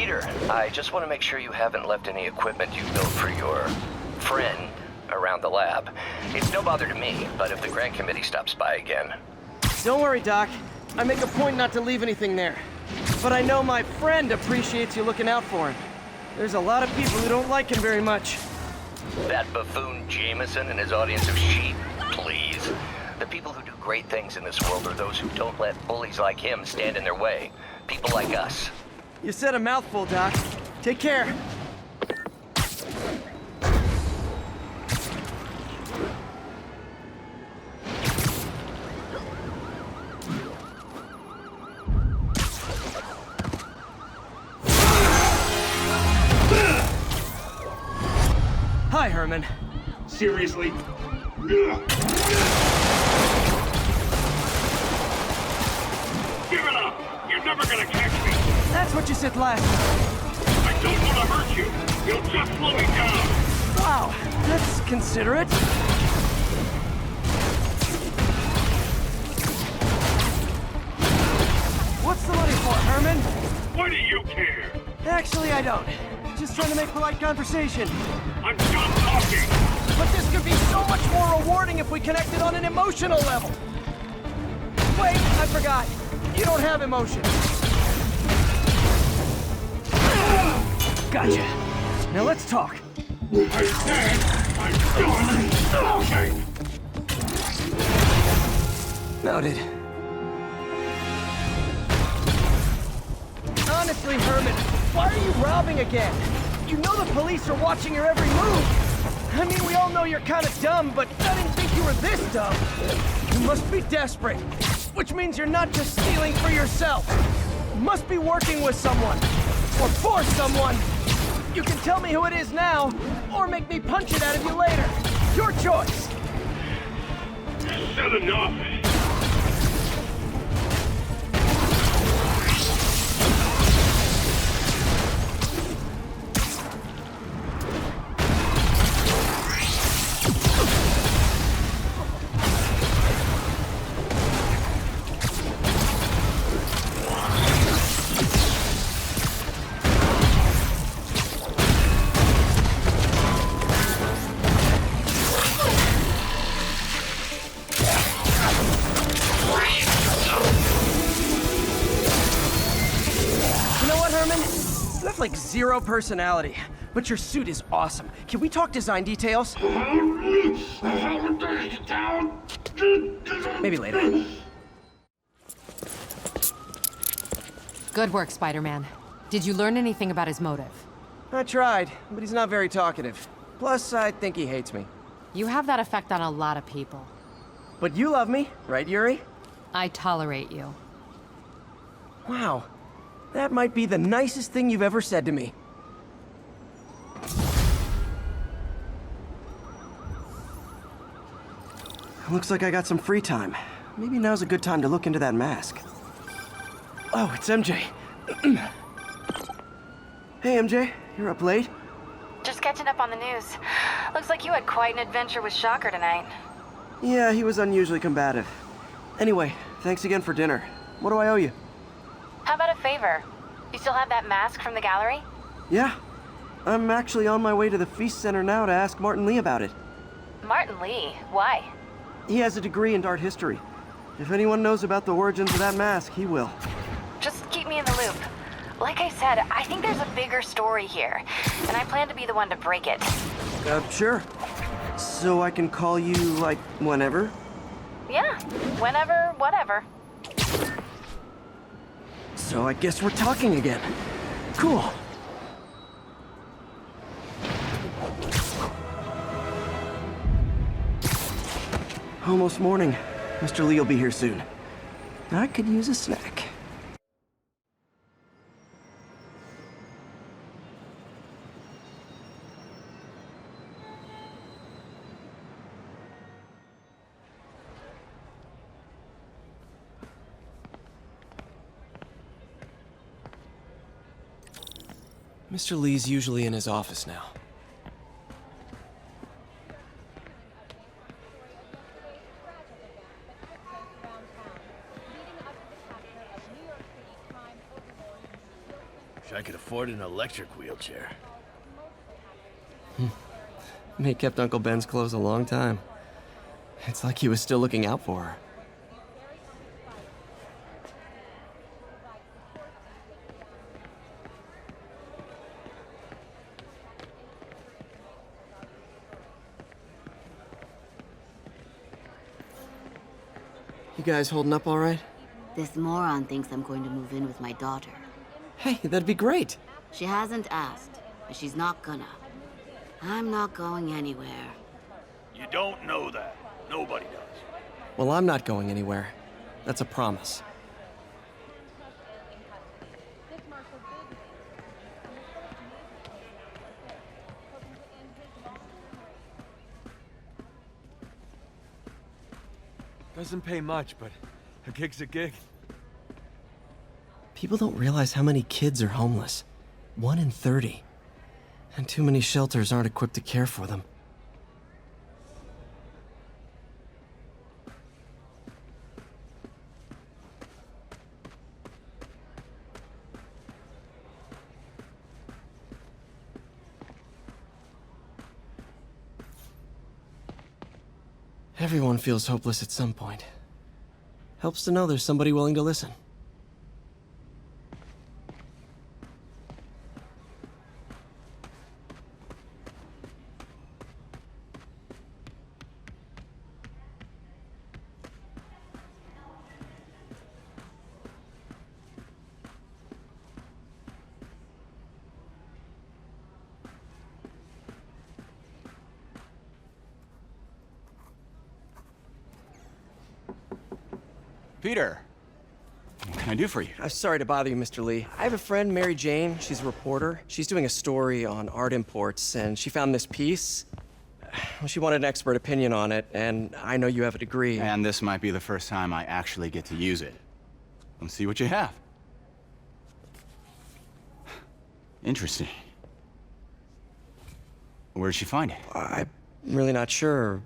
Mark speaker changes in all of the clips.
Speaker 1: Peter, I just want to make sure you haven't left any equipment you built for your friend around the lab. It's no bother to me, but if the grant committee stops by again...
Speaker 2: Don't worry, Doc. I make a point not to leave anything there. But I know my friend appreciates you looking out for him. There's a lot of people who don't like him very much.
Speaker 1: That buffoon Jameson and his audience of sheep? Please. The people who do great things in this world are those who don't let bullies like him stand in their way. People like us.
Speaker 2: You said a mouthful, Doc. Take care. Hi, Herman.
Speaker 3: Seriously? Give it up! You're never gonna catch me!
Speaker 2: That's what you said last time.
Speaker 3: I don't want to hurt you! You'll just slow me down!
Speaker 2: Wow, that's considerate. What's the money for, Herman?
Speaker 3: Why do you care?
Speaker 2: Actually, I don't. Just trying to make polite conversation.
Speaker 3: I'm done talking!
Speaker 2: But this could be so much more rewarding if we connected on an emotional level. Wait, I forgot. You don't have emotion. Gotcha. Now let's talk.
Speaker 3: I said I'm done talking!
Speaker 2: Noted. Honestly, Herman, why are you robbing again? You know the police are watching your every move. I mean, we all know you're kind of dumb, but I didn't think you were this dumb. You must be desperate, which means you're not just stealing for yourself. You must be working with someone, or for someone. You can tell me who it is now, or make me punch it out of you later. Your choice.
Speaker 3: Said enough!
Speaker 2: Like zero personality, but your suit is awesome. Can we talk design details? Maybe later.
Speaker 4: Good work, Spider-Man. Did you learn anything about his motive?
Speaker 2: I tried, but he's not very talkative. Plus, I think he hates me.
Speaker 4: You have that effect on a lot of people.
Speaker 2: But you love me, right, Yuri?
Speaker 4: I tolerate you.
Speaker 2: Wow. That might be the nicest thing you've ever said to me. Looks like I got some free time. Maybe now's a good time to look into that mask. Oh, it's MJ. Hey, MJ. You're up late?
Speaker 5: Just catching up on the news. Looks like you had quite an adventure with Shocker tonight.
Speaker 2: Yeah, he was unusually combative. Anyway, thanks again for dinner. What do I owe you?
Speaker 5: How about a favor? You still have that mask from the gallery?
Speaker 2: Yeah. I'm actually on my way to the Feast Center now to ask Martin Lee about it.
Speaker 5: Martin Lee? Why?
Speaker 2: He has a degree in art history. If anyone knows about the origins of that mask, he will.
Speaker 5: Just keep me in the loop. Like I said, I think there's a bigger story here, and I plan to be the one to break it.
Speaker 2: Sure. So I can call you, like, whenever?
Speaker 5: Yeah, whenever, whatever.
Speaker 2: So I guess we're talking again. Cool. Almost morning. Mr. Lee will be here soon. I could use a snack. Mr. Lee's usually in his office now.
Speaker 6: Wish I could afford an electric wheelchair.
Speaker 7: May kept Uncle Ben's clothes a long time. It's like he was still looking out for her. You guys holding up all right?
Speaker 8: This moron thinks I'm going to move in with my daughter.
Speaker 7: Hey, that'd be great.
Speaker 8: She hasn't asked, but she's not gonna. I'm not going anywhere.
Speaker 3: You don't know that. Nobody does.
Speaker 7: Well, I'm not going anywhere. That's a promise.
Speaker 9: Doesn't pay much, but a gig's a gig.
Speaker 7: People don't realize how many kids are homeless. 1 in 30. And too many shelters aren't equipped to care for them. Everyone feels hopeless at some point. Helps to know there's somebody willing to listen.
Speaker 10: Peter, what can I do for you?
Speaker 7: I'm sorry to bother you, Mr. Lee. I have a friend, Mary Jane. She's a reporter. She's doing a story on art imports, and she found this piece. Well, she wanted an expert opinion on it, and I know you have a degree.
Speaker 10: And this might be the first time I actually get to use it. Let's see what you have. Interesting. Where'd she find it?
Speaker 7: I'm really not sure.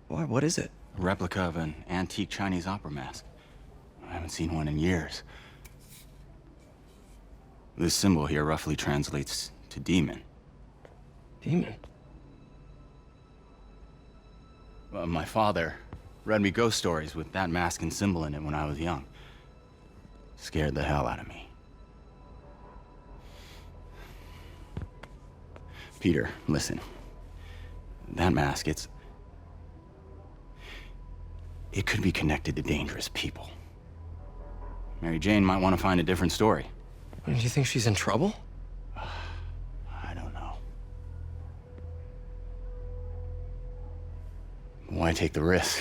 Speaker 7: Why, what is it?
Speaker 10: A replica of an antique Chinese opera mask. I haven't seen one in years. This symbol here roughly translates to demon.
Speaker 7: Demon?
Speaker 10: My father read me ghost stories with that mask and symbol in it when I was young. Scared the hell out of me. Peter, listen. That mask, it could be connected to dangerous people. Mary Jane might want to find a different story.
Speaker 7: Do you think she's in trouble?
Speaker 10: I don't know. Why take the risk?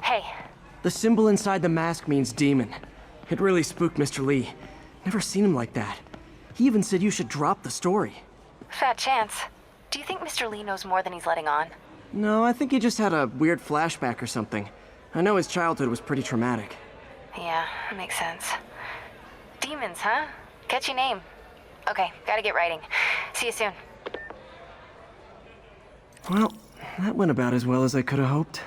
Speaker 5: Hey,
Speaker 7: The symbol inside the mask means demon. It really spooked Mr. Lee. Never seen him like that. He even said you should drop the story.
Speaker 5: fat chance. Do you think Mr. Lee knows more than he's letting on?
Speaker 7: No, I think he just had a weird flashback or something. I know his childhood was pretty traumatic.
Speaker 5: Yeah, makes sense. Demons, huh? Catchy name. Okay, gotta get writing. See you soon.
Speaker 7: Well, that went about as well as I could have hoped.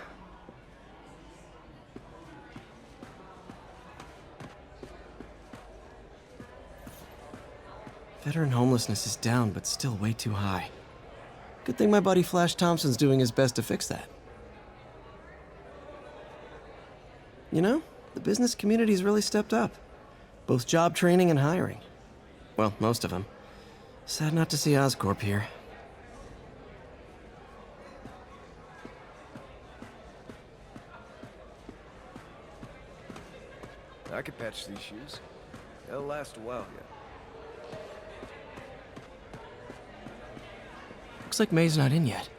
Speaker 7: Veteran homelessness is down, but still way too high. Good thing my buddy Flash Thompson's doing his best to fix that. You know, the business community's really stepped up. Both job training and hiring. Well, most of them. Sad not to see Oscorp here.
Speaker 9: I could patch these shoes. They'll last a while yet.
Speaker 7: Looks like May's not in yet.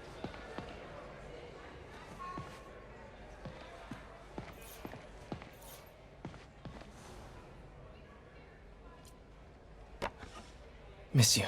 Speaker 7: Miss you.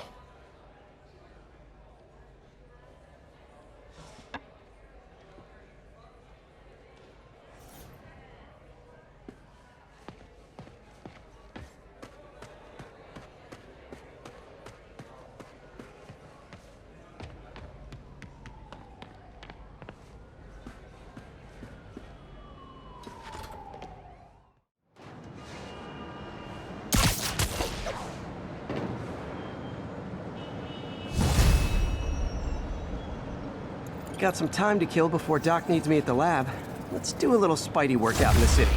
Speaker 7: Got some time to kill before Doc needs me at the lab. Let's do a little Spidey workout in the city.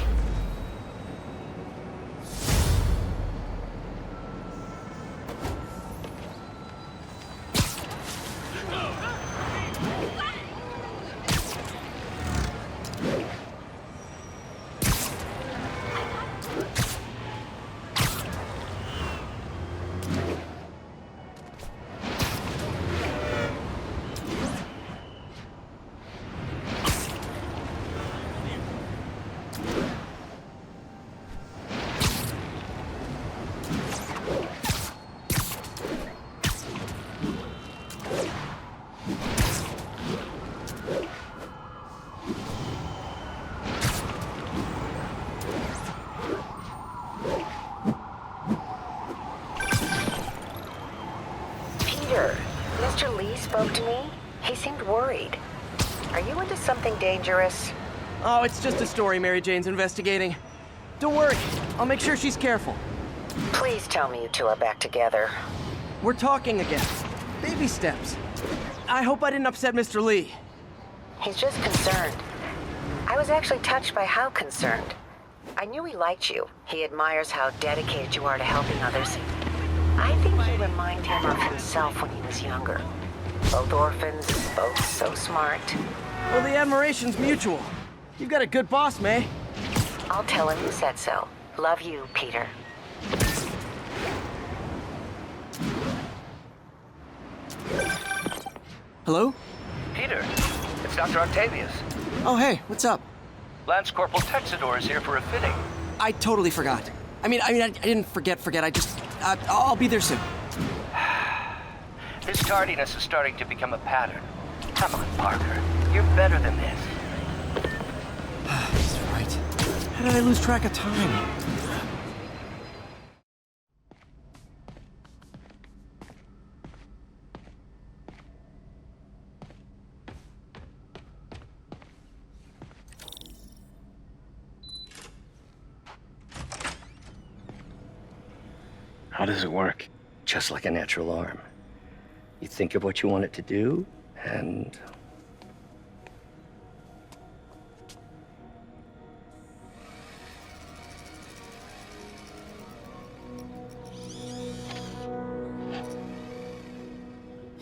Speaker 11: Mr. Lee spoke to me. He seemed worried. Are you into something dangerous?
Speaker 7: Oh, it's just a story Mary Jane's investigating. Don't worry, I'll make sure she's careful.
Speaker 11: Please tell me you two are back together.
Speaker 7: We're talking again. Baby steps. I hope I didn't upset Mr. Lee.
Speaker 11: He's just concerned. I was actually touched by how concerned. I knew he liked you. He admires how dedicated you are to helping others. I think you remind him of himself when he was younger. Both orphans, both so smart.
Speaker 7: Well, the admiration's mutual. You've got a good boss, May.
Speaker 11: I'll tell him you said so. Love you, Peter.
Speaker 7: Hello?
Speaker 1: Peter, it's Dr. Octavius.
Speaker 7: Oh, hey, what's up?
Speaker 1: Lance Corporal Texador is here for a fitting.
Speaker 7: I totally forgot. I didn't forget. I'll be there soon.
Speaker 1: This tardiness is starting to become a pattern. Come on, Parker. You're better than this.
Speaker 7: He's right. How did I lose track of time?
Speaker 1: How does it work? Just like a natural arm. You think of what you want it to do, and...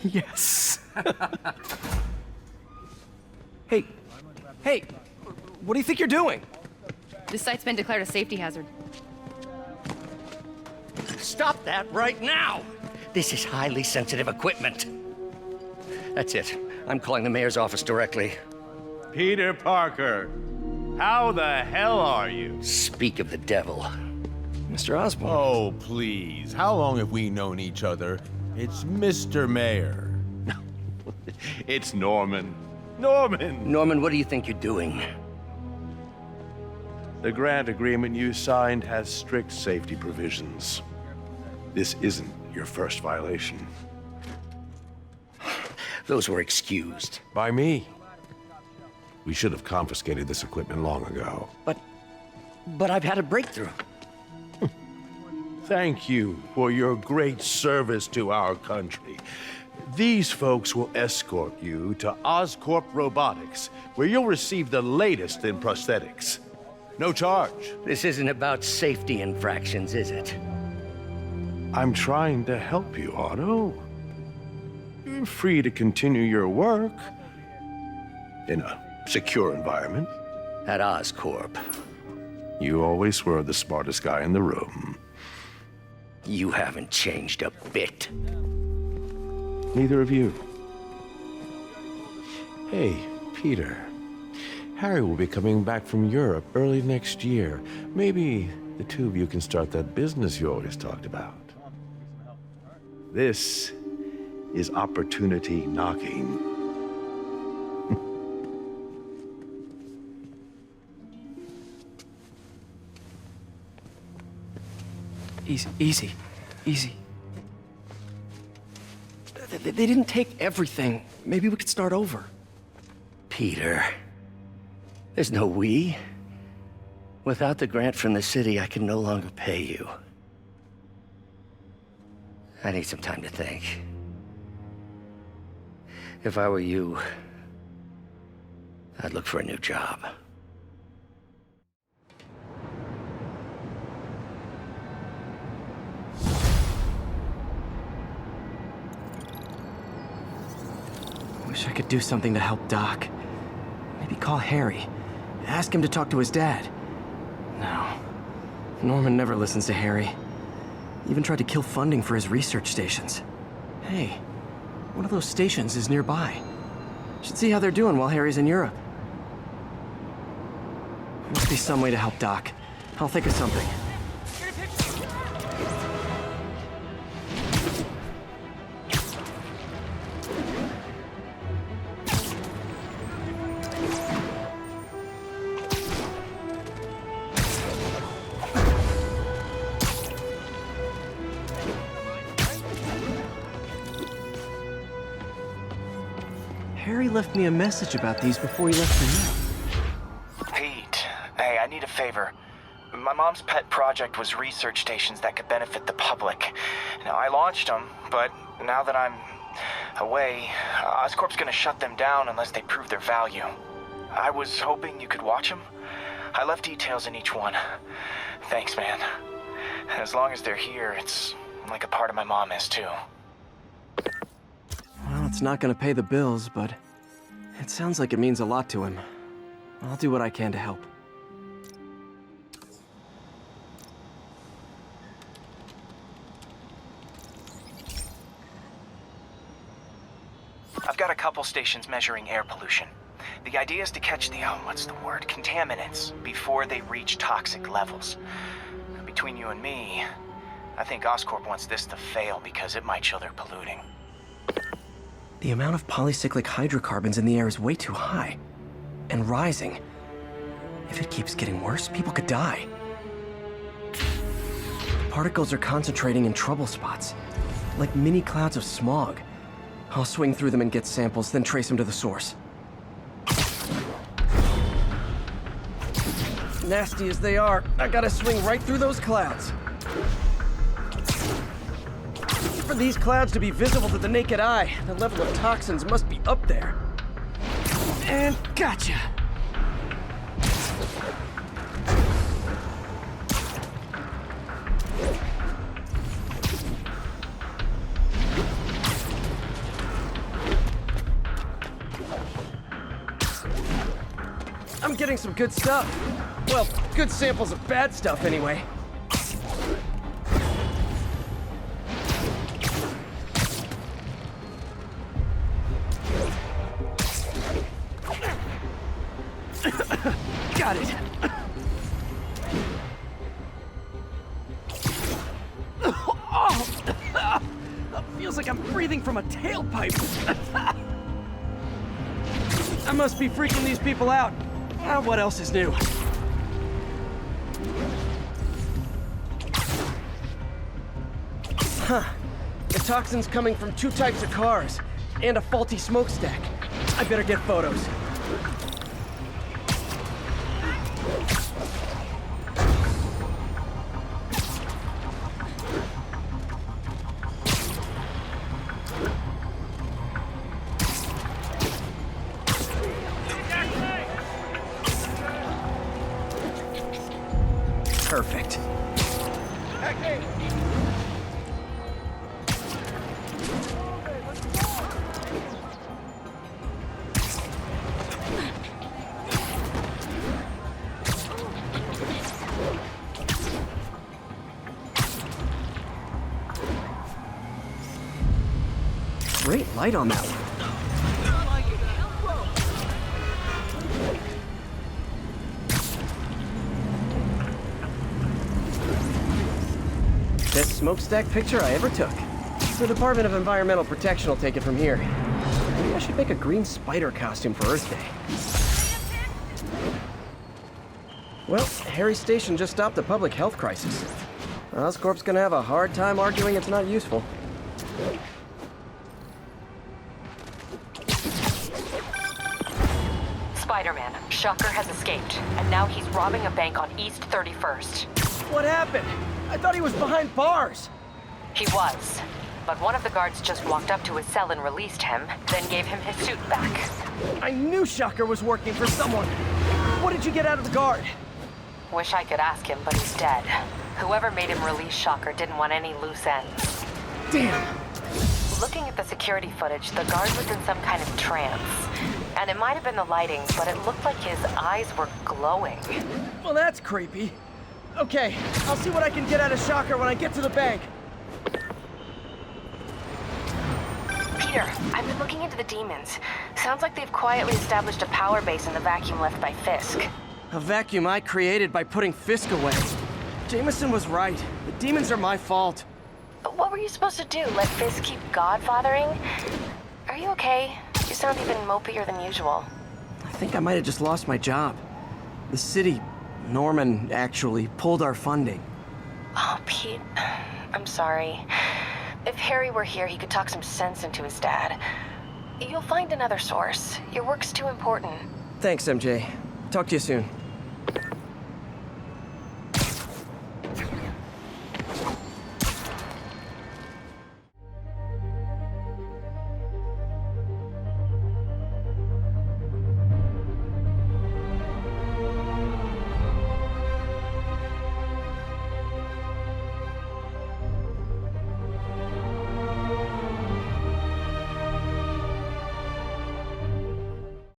Speaker 7: Yes. Hey, what do you think you're doing?
Speaker 4: This site's been declared a safety hazard.
Speaker 1: Stop that right now! This is highly sensitive equipment. That's it. I'm calling the mayor's office directly.
Speaker 6: Peter Parker, how the hell are you?
Speaker 1: Speak of the devil. Mr. Osborn.
Speaker 12: Oh, please. How long have we known each other? It's Mr. Mayor.
Speaker 6: It's Norman. Norman!
Speaker 1: Norman, what do you think you're doing?
Speaker 6: The grant agreement you signed has strict safety provisions. This isn't your first violation.
Speaker 1: Those were excused.
Speaker 6: By me. We should have confiscated this equipment long ago.
Speaker 1: But I've had a breakthrough.
Speaker 6: Thank you for your great service to our country. These folks will escort you to Oscorp Robotics, where you'll receive the latest in prosthetics. No charge.
Speaker 1: This isn't about safety infractions, is it?
Speaker 6: I'm trying to help you, Otto. You're free to continue your work in a secure environment.
Speaker 1: At Oscorp.
Speaker 6: You always were the smartest guy in the room.
Speaker 1: You haven't changed a bit.
Speaker 6: Neither of you. Hey, Peter. Harry will be coming back from Europe early next year. Maybe the two of you can start that business you always talked about. This is opportunity knocking.
Speaker 7: Easy. They didn't take everything. Maybe we could start over.
Speaker 1: Peter, there's no we. Without the grant from the city, I can no longer pay you. I need some time to think. If I were you, I'd look for a new job.
Speaker 7: Wish I could do something to help Doc. Maybe call Harry. Ask him to talk to his dad. No. Norman never listens to Harry. Even tried to kill funding for his research stations. Hey, one of those stations is nearby. Should see how they're doing while Harry's in Europe. Must be some way to help Doc. I'll think of something. Harry left me a message about these before he left for you.
Speaker 13: Pete, hey, I need a favor. My mom's pet project was research stations that could benefit the public. Now, I launched them, but now that I'm away, Oscorp's gonna shut them down unless they prove their value. I was hoping you could watch them. I left details in each one. Thanks, man. As long as they're here, it's like a part of my mom is, too.
Speaker 7: Well, it's not gonna pay the bills, but it sounds like it means a lot to him. I'll do what I can to help.
Speaker 13: I've got a couple stations measuring air pollution. The idea is to catch the, contaminants before they reach toxic levels. Between you and me, I think Oscorp wants this to fail because it might show they're polluting.
Speaker 7: The amount of polycyclic hydrocarbons in the air is way too high. And rising. If it keeps getting worse, people could die. The particles are concentrating in trouble spots, like mini clouds of smog. I'll swing through them and get samples, then trace them to the source. Nasty as they are, I gotta swing right through those clouds. For these clouds to be visible to the naked eye, the level of toxins must be up there. And gotcha! I'm getting some good stuff. Well, good samples of bad stuff anyway. Got it. Feels like I'm breathing from a tailpipe. I must be freaking these people out. What else is new? Huh. The toxin's coming from 2 types of cars and a faulty smokestack. I better get photos. Perfect. Great light on that one. Best smokestack picture I ever took. The Department of Environmental Protection will take it from here. Maybe I should make a green spider costume for Earth Day. Well, Harry's station just stopped a public health crisis. Oscorp's gonna have a hard time arguing it's not useful.
Speaker 14: Spider-Man, Shocker has escaped, and now he's robbing a bank on East 31st.
Speaker 2: What happened? I thought he was behind bars.
Speaker 14: He was. But one of the guards just walked up to his cell and released him, then gave him his suit back.
Speaker 2: I knew Shocker was working for someone. What did you get out of the guard?
Speaker 14: Wish I could ask him, but he's dead. Whoever made him release Shocker didn't want any loose ends.
Speaker 2: Damn.
Speaker 14: Looking at the security footage, the guard was in some kind of trance. And it might have been the lighting, but it looked like his eyes were glowing.
Speaker 2: Well, that's creepy. Okay, I'll see what I can get out of Shocker when I get to the bank.
Speaker 5: Peter, I've been looking into the demons. Sounds like they've quietly established a power base in the vacuum left by Fisk.
Speaker 2: A vacuum I created by putting Fisk away. Jameson was right. The demons are my fault.
Speaker 5: But what were you supposed to do? Let Fisk keep godfathering? Are you okay? You sound even mopier than usual.
Speaker 7: I think I might have just lost my job. The city, Norman, actually pulled our funding.
Speaker 5: Oh, Pete. I'm sorry. If Harry were here, he could talk some sense into his dad. You'll find another source. Your work's too important.
Speaker 7: Thanks, MJ. Talk to you soon.